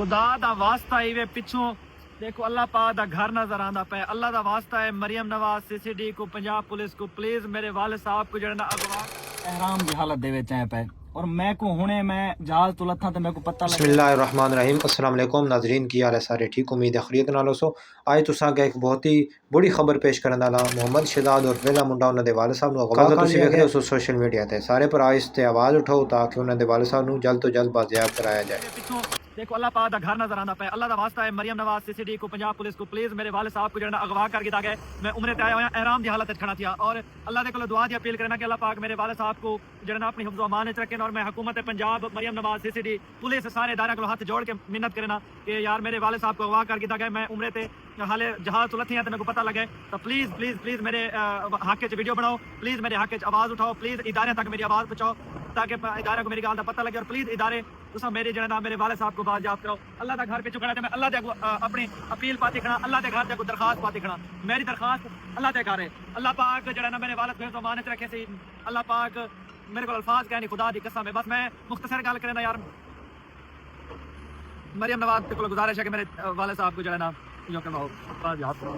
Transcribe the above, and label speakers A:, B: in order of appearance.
A: خدا دا واسطہ ہی وے پچھوں دیکھو اللہ پاک دا گھر نظر آندا پے. اللہ دا واسطہ ہے مریم نواز CCD کو پنجاب پولیس کو پلیز میرے والد صاحب کو جڑا اغوا احرام دی حالت دے وچ ہیں پے اور میں کو ہنے میں جہاز تو لتھاں تے میرے کو پتہ
B: بسم اللہ الرحمن الرحیم. السلام علیکم ناظرین, کی حال ہے سارے ٹھیک؟ امید ہے خیریت نال ہوسو. آج تساں کہ ایک بہت ہی بڑی خبر پیش کرن والا محمد شہزاد اور ویلا منڈا انہاں دے والد صاحب نو اغوا کر تسی ویکھ رہے ہو سوشل میڈیا تے. سارے پر اس تے آواز اٹھاؤ تاکہ انہاں دے والد صاحب نو جلد تو جلد بازیاب کرایا جائے.
A: دیکھو اللہ پاک دا گھر نظر آندا پے. اللہ دا واسطہ ہے مریم نواز CCD کو پنجاب پولیس کو پلیز میرے والد صاحب کو جڑا اغوا کر کے گئے. میں عمرے تے آیا ہوا احرام دی حالت وچ کھڑا تھیا اور اللہ دے کولوں دعا دی اپیل کرنا کہ اللہ پاک میرے والد صاحب کو جڑا اپنی حفظ و امان وچ رکھے اور میں حکومت پنجاب مریم نواز CCD پولیس سارے ادارے کو ہاتھ جوڑ کے منت کرنا کہ یار میرے والد صاحب کو اغوا کر کے گئے. میں عمرے تے حالے جہاز تو لتھیاں تے میرے کو پتہ لگے تو پلیز میرے حق وچ ویڈیو بناؤ, پلیز میرے حق وچ آواز اٹھاؤ, پلیز ادارے تک میری آواز پہنچاؤ تاکہ ادارے کو میری گل دا پتہ لگے اور پلیز ادارے تساں میرے جڑا میرے والد صاحب کو بازیاب کراؤ. اللہ دا گھر پہ چکنا تے میں اللہ دے اپنی اپیل پاتی کھڑا, اللہ دے گھر تے کو درخواست پاتی کھڑا. میری درخواست اللہ دے گھر ہے. اللہ پاک جڑا نا میرے والد کو امانت رکھے سی. اللہ پاک میرے کو الفاظ کہنے خدا دی قسم ہے. بس میں مختصر گل کرنا یار مریم نواز کو گزارش ہے کہ میرے والد صاحب کو جڑا نا یوں کہ بازیاب کرو.